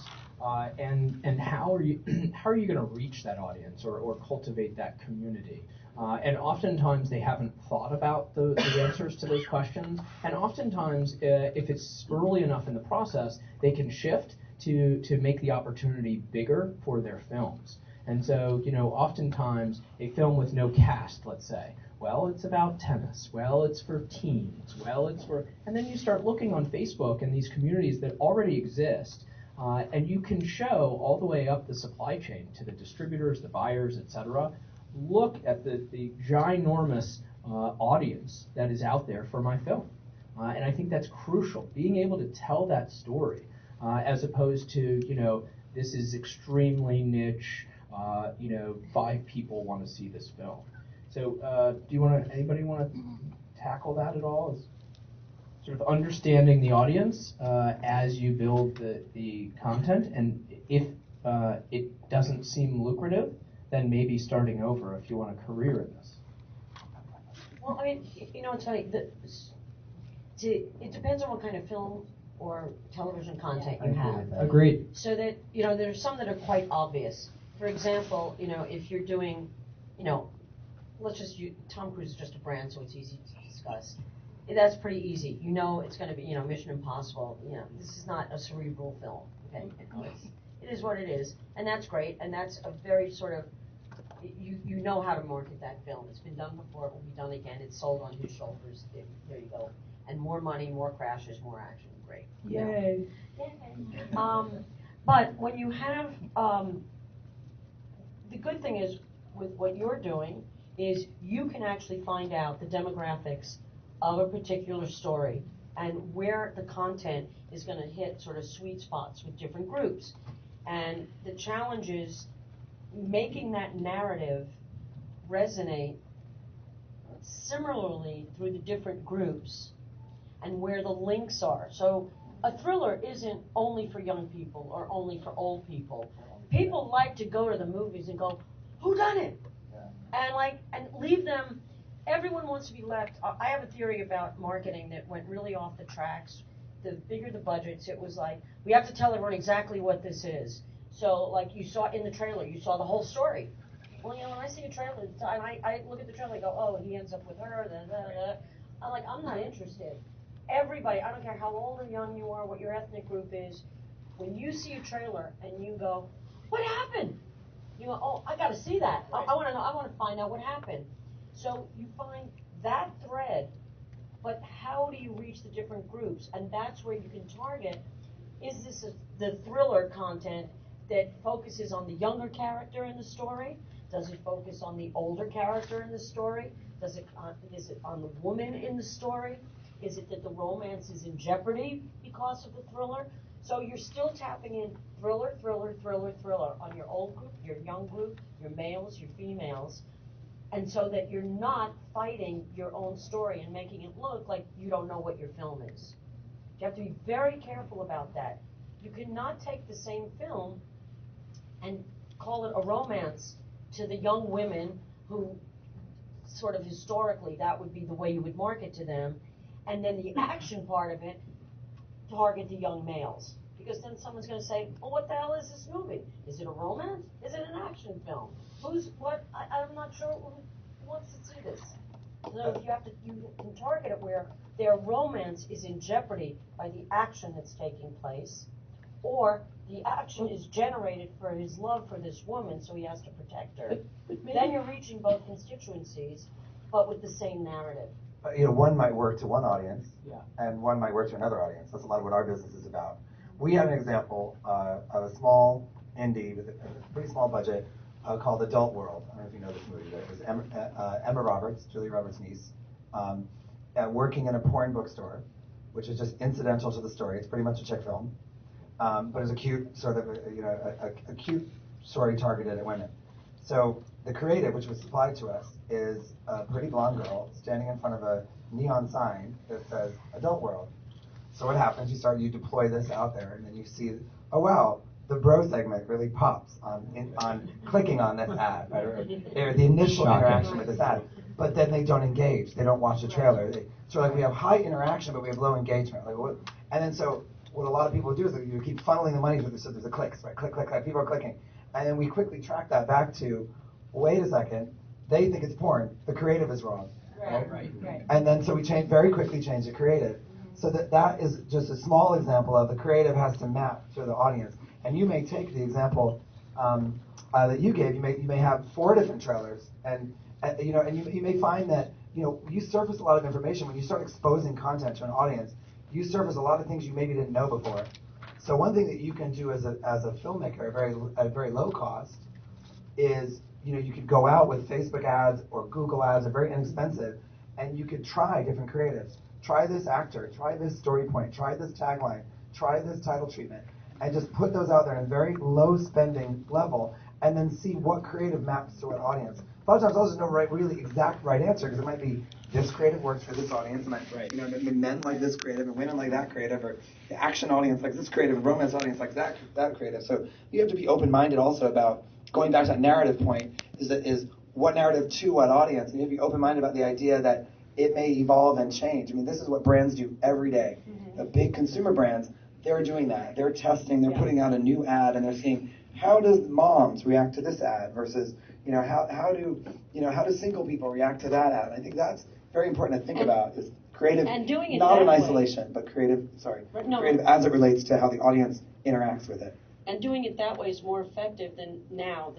and how are you going to reach that audience or cultivate that community? And oftentimes they haven't thought about the answers to those questions. And oftentimes, if it's early enough in the process, they can shift to make the opportunity bigger for their films. And so, oftentimes a film with no cast, let's say, well, it's about tennis. Well, it's for teens. Well, it's for... And then you start looking on Facebook and these communities that already exist, and you can show all the way up the supply chain to the distributors, the buyers, etc. Look at the ginormous audience that is out there for my film. And I think that's crucial, being able to tell that story, as opposed to, this is extremely niche, 5 people want to see this film. So anybody want to tackle that at all? Is sort of understanding the audience as you build the content, and if it doesn't seem lucrative, then maybe starting over if you want a career in this. Well, I mean, it's funny. It depends on what kind of film or television content you have. Agreed. So that, there's some that are quite obvious. For example, if you're doing, let's just use, Tom Cruise is just a brand, so it's easy to discuss. That's pretty easy. It's going to be, Mission Impossible. This is not a cerebral film. Okay, it is what it is, and that's great, and that's a very sort of, you know how to market that film. It's been done before, it will be done again. It's sold on whose shoulders? There you go. And more money, more crashes, more action. Great. Yay. But when you have, the good thing is with what you're doing is you can actually find out the demographics of a particular story and where the content is going to hit sort of sweet spots with different groups. And the challenge is making that narrative resonate similarly through the different groups and where the links are. So a thriller isn't only for young people or only for old people. People like to go to the movies and go, who done it? And leave them. Everyone wants to be left. I have a theory about marketing that went really off the tracks. The bigger the budgets, it was like, we have to tell everyone exactly what this is. So, like you saw in the trailer, you saw the whole story. Well, when I see a trailer, and I look at the trailer and go, oh, he ends up with her, I'm like, I'm not interested. Everybody, I don't care how old or young you are, what your ethnic group is, when you see a trailer and you go, what happened? You go, oh, I got to see that. I want to know. I want to find out what happened. So you find that thread, but how do you reach the different groups? And that's where you can target. Is this the thriller content that focuses on the younger character in the story? Does it focus on the older character in the story? Is it on the woman in the story? Is it that the romance is in jeopardy because of the thriller? So you're still tapping in thriller, thriller, thriller, thriller on your old group, your young group, your males, your females, and so that you're not fighting your own story and making it look like you don't know what your film is. You have to be very careful about that. You cannot take the same film and call it a romance to the young women who sort of historically that would be the way you would market to them, and then the action part of it target the young males. Because then someone's going to say, well, what the hell is this movie? Is it a romance? Is it an action film? Who's what? I'm not sure. who wants to see this? So if you can target it where their romance is in jeopardy by the action that's taking place, or the action is generated for his love for this woman, so he has to protect her. Then you're reaching both constituencies, but with the same narrative. One might work to one audience, Yeah. and one might work to another audience. That's a lot of what our business is about. We have an example of a small indie with a pretty small budget called Adult World. I don't know if you know this movie, but it was Emma Roberts, Julia Roberts' niece, working in a porn bookstore, which is just incidental to the story. It's pretty much a chick film, but it's a cute sort of a cute story targeted at women. So the creative, which was supplied to us, is a pretty blonde girl standing in front of a neon sign that says Adult World. So what happens? You deploy this out there, and then you see, oh wow, the bro segment really pops on clicking on this ad, right? or the initial interaction with this ad. But then they don't engage. They don't watch the trailer. So like we have high interaction, but we have low engagement. And then so what a lot of people do is you keep funneling the money through the clicks, right? Click, click, click. People are clicking, and then we quickly track that back to, wait a second, they think it's porn. The creative is wrong. Right. And then so we very quickly change the creative. So that is just a small example of the creative has to map to the audience. And you may take the example that you gave. You may have 4 different trailers, and you may find that you surface a lot of information when you start exposing content to an audience. You surface a lot of things you maybe didn't know before. So one thing that you can do as a filmmaker at a very low cost is you could go out with Facebook ads or Google ads, are very inexpensive, and you could try different creatives. Try this actor, try this story point, try this tagline, try this title treatment, and just put those out there in a very low spending level, and then see what creative maps to what audience. A lot of times, there's no really exact right answer, because it might be this creative works for this audience, and men like this creative, and women like that creative, or the action audience likes this creative, and romance audience likes that creative. So you have to be open-minded also about going back to that narrative point. Is what narrative to what audience, and you have to be open-minded about the idea that it may evolve and change. I mean, this is what brands do every day. The big consumer brands, they're doing that. They're testing. They're putting out a new ad, and they're seeing how does moms react to this ad versus how do single people react to that ad. And I think that's very important to think about, is creative, and doing it not in that way. isolation, but creative creative as it relates to how the audience interacts with it. And doing it that way is more effective than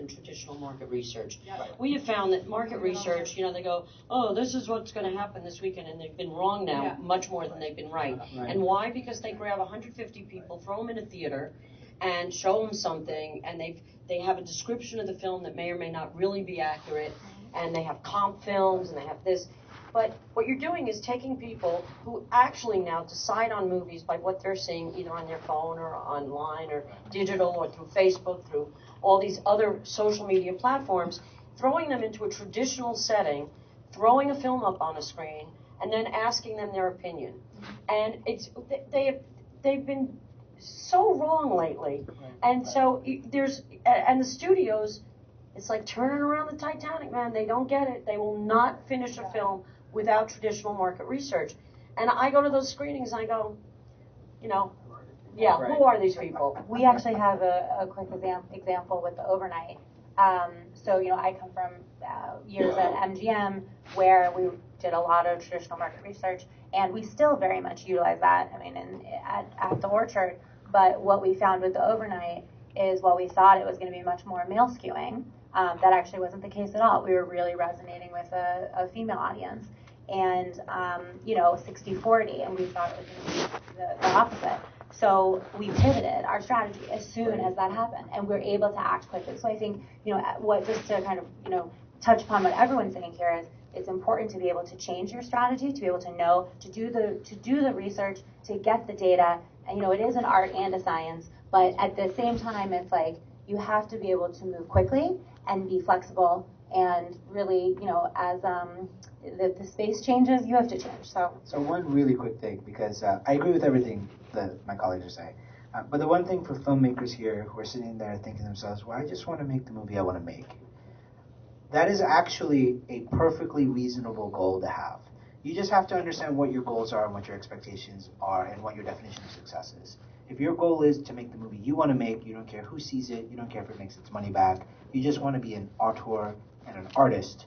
traditional market research. We have found that market research, they go, oh, this is what's going to happen this weekend, and they've been wrong now much more than they've been right. And why? Because they grab 150 people, throw them in a theater, and show them something, and they have a description of the film that may or may not really be accurate, and they have comp films, and they have this. But what you're doing is taking people who actually now decide on movies by what they're seeing either on their phone or online or digital or through Facebook, through all these other social media platforms, throwing them into a traditional setting, throwing a film up on a screen, and then asking them their opinion. And they've been so wrong lately. And so and the studios, it's like turning around the Titanic, man. They don't get it. They will not finish a film without traditional market research. And I go to those screenings and I go, who are these people? We actually have a quick example with the overnight. So I come from years at MGM where we did a lot of traditional market research, and we still very much utilize that. I mean, at the Orchard. But what we found with the overnight is, while we thought it was going to be much more male skewing, that actually wasn't the case at all. We were really resonating with a female audience, and 60-40, and we thought it was going to be the opposite. So we pivoted our strategy as soon as that happened, and we're able to act quickly. So I think, just to kind of, touch upon what everyone's saying here is, it's important to be able to change your strategy, to be able to know, to do the research, to get the data. And, it is an art and a science, but at the same time, it's like you have to be able to move quickly and be flexible, and really, as the space changes, you have to change. So one really quick thing, because I agree with everything that my colleagues are saying. But the one thing for filmmakers here who are sitting there thinking to themselves, well, I just want to make the movie I want to make. That is actually a perfectly reasonable goal to have. You just have to understand what your goals are and what your expectations are and what your definition of success is. If your goal is to make the movie you want to make, you don't care who sees it, you don't care if it makes its money back, you just want to be an auteur and an artist,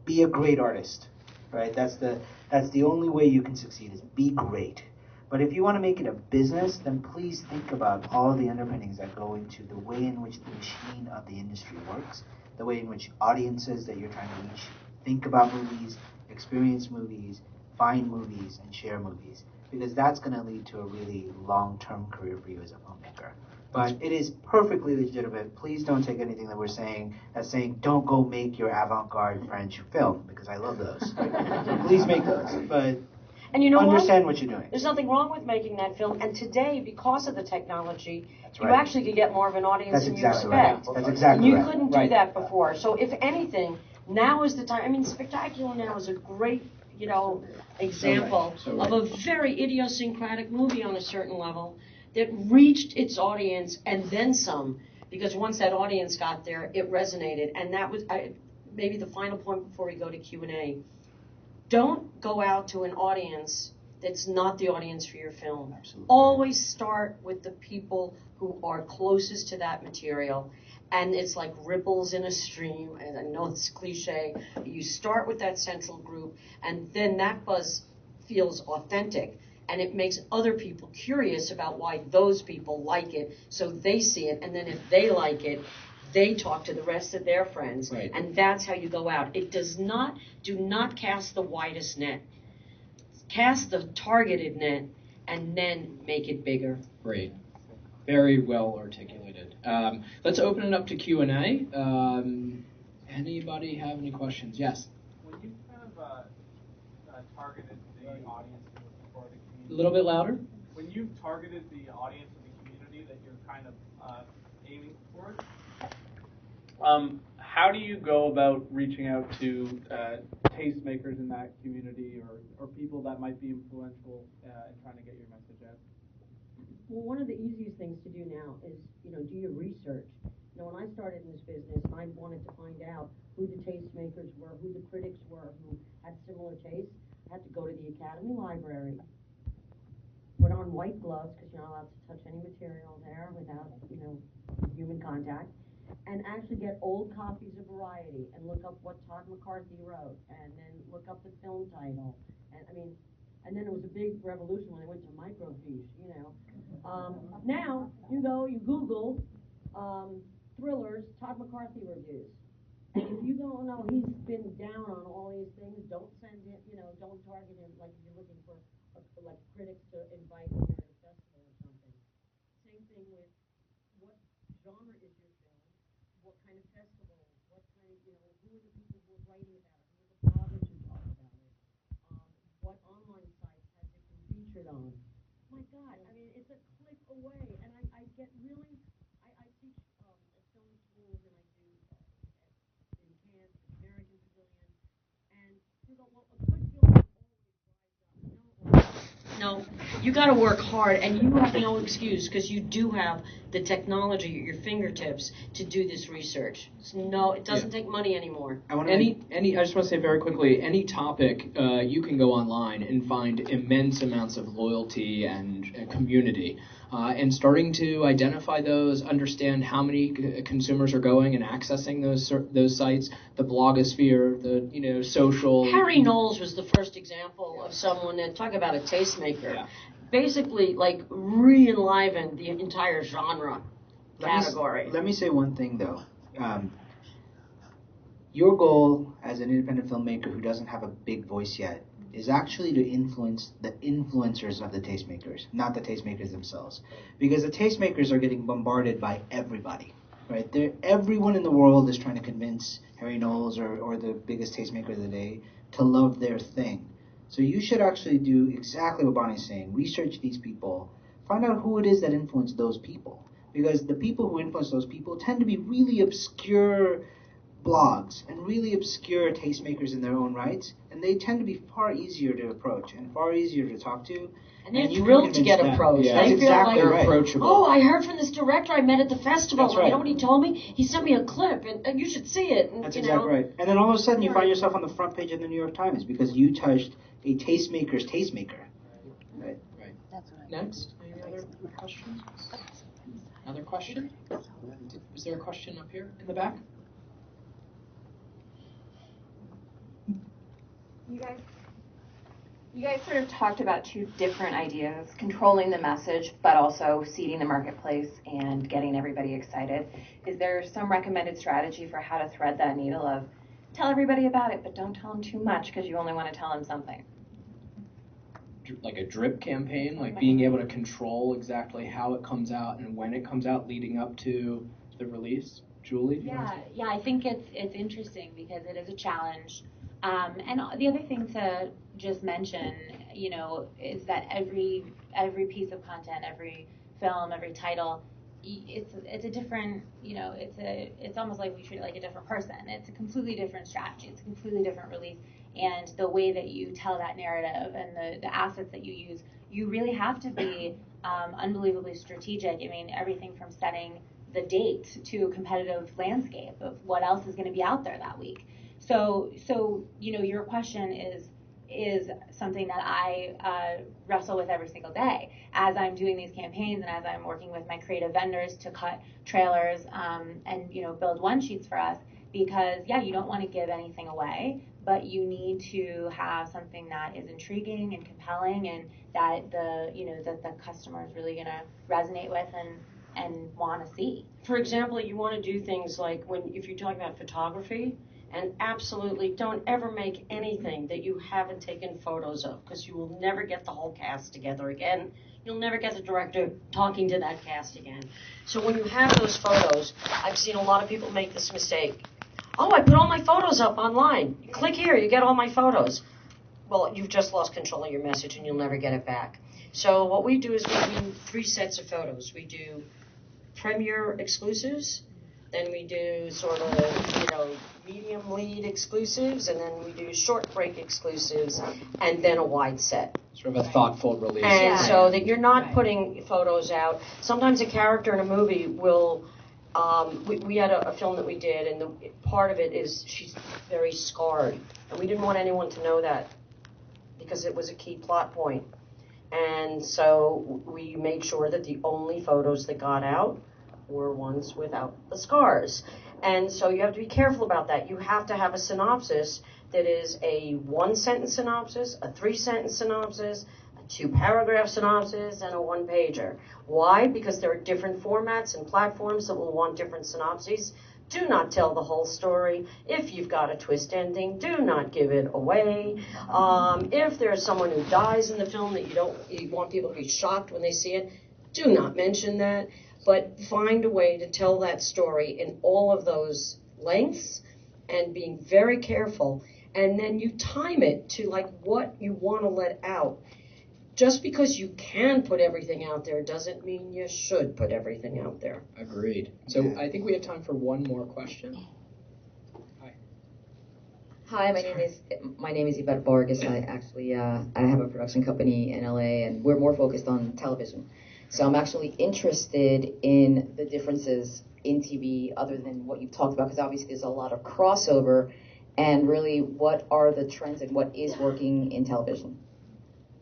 be a great artist, right? That's the only way you can succeed, is be great. But if you want to make it a business, then please think about all the underpinnings that go into the way in which the machine of the industry works, the way in which audiences that you're trying to reach think about movies, experience movies, find movies, and share movies. Because that's going to lead to a really long-term career for you as a filmmaker. But it is perfectly legitimate. Please don't take anything that we're saying as saying don't go make your avant-garde French film, because I love those. So please make those. But And you know understand what you're doing. There's nothing wrong with making that film. And today, because of the technology, you right. actually could get more of an audience That's than exactly you expect. right. That's exactly and you right. couldn't do that before. So if anything, now is the time. I mean, Spectacular Now is a great, example of a very idiosyncratic movie on a certain level that reached its audience and then some. Because once that audience got there, it resonated. And that was maybe the final point before we go to Q&A. Don't go out to an audience that's not the audience for your film. Absolutely. Always start with the people who are closest to that material. And it's like ripples in a stream, and I know it's cliche. You start with that central group, and then that buzz feels authentic. And it makes other people curious about why those people like it, so they see it. And then if they like it, they talk to the rest of their friends, right. And that's how you go out. It do not cast the widest net. Cast the targeted net, and then make it bigger. Great. Very well articulated. Let's open it up to Q&A. Anybody have any questions? Yes? When you kind of targeted the audience for the community... A little bit louder? When you've targeted the audience of the community that you're kind of aiming for, how do you go about reaching out to tastemakers in that community or people that might be influential in trying to get your message out? Well, one of the easiest things to do now is, do your research. When I started in this business, I wanted to find out who the tastemakers were, who the critics were, who had similar tastes. I had to go to the Academy Library, put on white gloves, because you're not allowed to touch any material there without, human contact, and actually get old copies of Variety and look up what Todd McCarthy wrote, and then look up the film title. And then it was a big revolution when I went to microfiche, Now, you Google thrillers, Todd McCarthy reviews. And if you don't know he's been down on all these things, don't send him, don't target him like you're looking for like critics to invite him at a festival or something. Same thing with what genre is your film, what kind of festival, what kind of, who are the people who are writing about it, who are the bloggers who talk about it, what online sites has it been featured on. My God, it's a click away, and I get really, I teach at film schools, and I do in Cannes, American Pavilion, and you go, well, a good film always rise up. No, you got to work hard, and you have no excuse, because you do have the technology at your fingertips to do this research. No, it doesn't take money anymore. I just want to say very quickly, any topic, you can go online and find immense amounts of loyalty and community. And starting to identify those, understand how many consumers are going and accessing those sites, the blogosphere, the social. Harry Knowles was the first example of someone that, talk about a tastemaker. Yeah. Basically, re-enlivened the entire genre category. Let me say one thing, though. Your goal as an independent filmmaker who doesn't have a big voice yet is actually to influence the influencers of the tastemakers, not the tastemakers themselves. Because the tastemakers are getting bombarded by everybody, right? Everyone in the world is trying to convince Harry Knowles or the biggest tastemaker of the day to love their thing. So you should actually do exactly what Bonnie's saying. Research these people. Find out who it is that influenced those people. Because the people who influence those people tend to be really obscure blogs and really obscure tastemakers in their own rights. And they tend to be far easier to approach and far easier to talk to. And they're thrilled to get approached. Yeah, they that's feel exactly like, right. Approachable. Oh, I heard from this director I met at the festival. That's right. You know what he told me? He sent me a clip, and you should see it. And, That's exactly right. And then all of a sudden you find yourself on the front page of the New York Times because you touched a tastemaker's tastemaker. Right. That's right. Next, any other questions? Another question? Is there a question up here in the back? You guys sort of talked about two different ideas, controlling the message, but also seeding the marketplace and getting everybody excited. Is there some recommended strategy for how to thread that needle of tell everybody about it, but don't tell them too much because you only want to tell them something? Like a drip campaign, like being able to control exactly how it comes out and when it comes out leading up to the release. Julie? Yeah, I think it's interesting because it is a challenge. And the other thing to just mention, is that every piece of content, every film, every title, it's a different, it's almost like we treat it like a different person. It's a completely different strategy. It's a completely different release. And the way that you tell that narrative and the assets that you use, you really have to be unbelievably strategic. I mean, everything from setting the date to a competitive landscape of what else is going to be out there that week. So your question is something that I wrestle with every single day as I'm doing these campaigns and as I'm working with my creative vendors to cut trailers and build one sheets for us, because you don't want to give anything away, but you need to have something that is intriguing and compelling and that the customer is really going to resonate with and want to see. For example, you want to do things like if you're talking about photography, and absolutely don't ever make anything that you haven't taken photos of, because you will never get the whole cast together again. You'll never get the director talking to that cast again. So when you have those photos, I've seen a lot of people make this mistake. Oh, I put all my photos up online. You click here, you get all my photos. Well, you've just lost control of your message and you'll never get it back. So what we do is we do 3 sets of photos. We do premiere exclusives, then we do sort of, medium lead exclusives, and then we do short break exclusives, and then a wide set. Sort of a thoughtful release. And so that you're not putting photos out. Sometimes a character in a movie will, we had a film that we did, and part of it is she's very scarred. And we didn't want anyone to know that because it was a key plot point. And so we made sure that the only photos that got out were ones without the scars. And so you have to be careful about that. You have to have a synopsis that is a 1-sentence synopsis, a 3-sentence synopsis, a 2-paragraph synopsis, and a 1-pager. Why? Because there are different formats and platforms that will want different synopses. Do not tell the whole story. If you've got a twist ending, do not give it away. If there's someone who dies in the film that you want people to be shocked when they see it, do not mention that. But find a way to tell that story in all of those lengths and being very careful. And then you time it to what you want to let out. Just because you can put everything out there doesn't mean you should put everything out there. Agreed. So I think we have time for one more question. Hi, my name is Yvette Vargas. I actually I have a production company in LA, and we're more focused on television. So I'm actually interested in the differences in TV other than what you've talked about, because obviously there's a lot of crossover, and really what are the trends and what is working in television?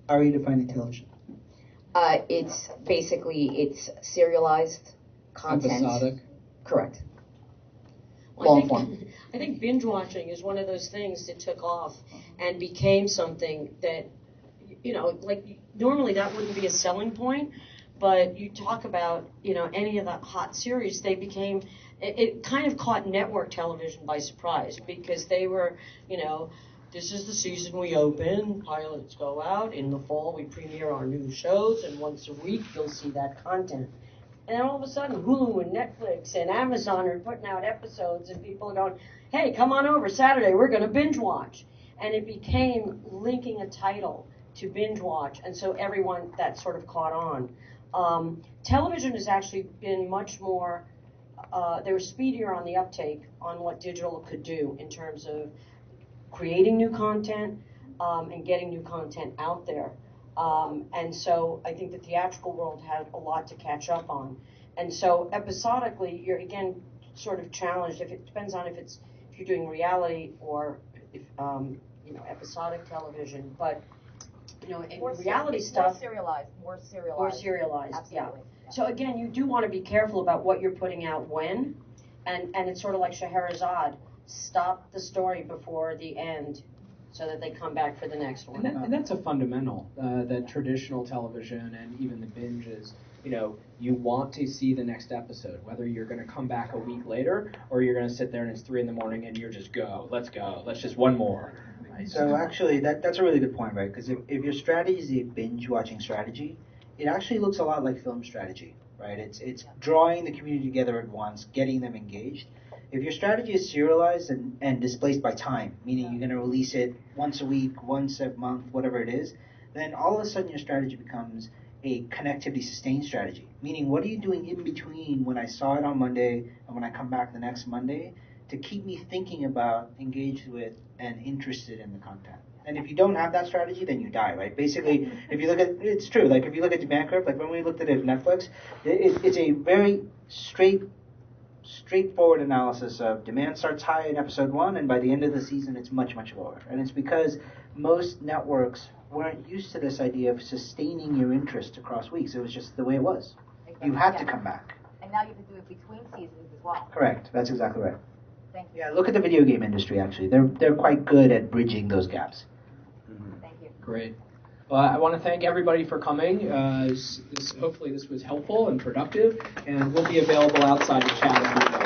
How are you defining television? It's serialized content. Episodic? Correct. Well, Long form. I think binge watching is one of those things that took off and became something that, normally that wouldn't be a selling point. But you talk about, any of the hot series, they became, it kind of caught network television by surprise because they were, this is the season we open, pilots go out, in the fall we premiere our new shows, and once a week you'll see that content. And then all of a sudden Hulu and Netflix and Amazon are putting out episodes and people are going, hey, come on over Saturday, we're going to binge watch. And it became linking a title to binge watch, and so everyone, that sort of caught on. Television has actually been much more, they were speedier on the uptake on what digital could do in terms of creating new content and getting new content out there. And so I think the theatrical world had a lot to catch up on. And so episodically, you're again sort of challenged. It depends on if you're doing reality or if, episodic television. But in reality stuff, more serialized, Absolutely. yeah. So again, you do want to be careful about what you're putting out when, and it's sort of like Scheherazade, stop the story before the end, so that they come back for the next one. And that's a fundamental that traditional television and even the binge is, you want to see the next episode, whether you're going to come back a week later or you're going to sit there and it's 3 a.m. and you're just let's just one more. Right? So actually, that's a really good point, right? Because if your strategy is a binge-watching strategy, it actually looks a lot like film strategy, right? It's drawing the community together at once, getting them engaged. If your strategy is serialized and displaced by time, meaning you're going to release it once a week, once a month, whatever it is, then all of a sudden your strategy becomes a connectivity sustained strategy. Meaning, what are you doing in between when I saw it on Monday and when I come back the next Monday to keep me thinking about, engaged with, and interested in the content? And if you don't have that strategy, then you die, right? Basically, if you look at, it's true, like if you look at demand curve, like when we looked at it at Netflix, it's a very straightforward analysis of demand starts high in episode 1, and by the end of the season, it's much, much lower. And it's because most networks weren't used to this idea of sustaining your interest across weeks. It was just the way it was. Exactly. You had to come back. And now you can do it between seasons as well. Correct. That's exactly right. Thank you. Yeah, look at the video game industry, actually. They're quite good at bridging those gaps. Thank you. Great. Well, I want to thank everybody for coming. Hopefully this was helpful and productive, and we'll be available outside the chat if you'd like.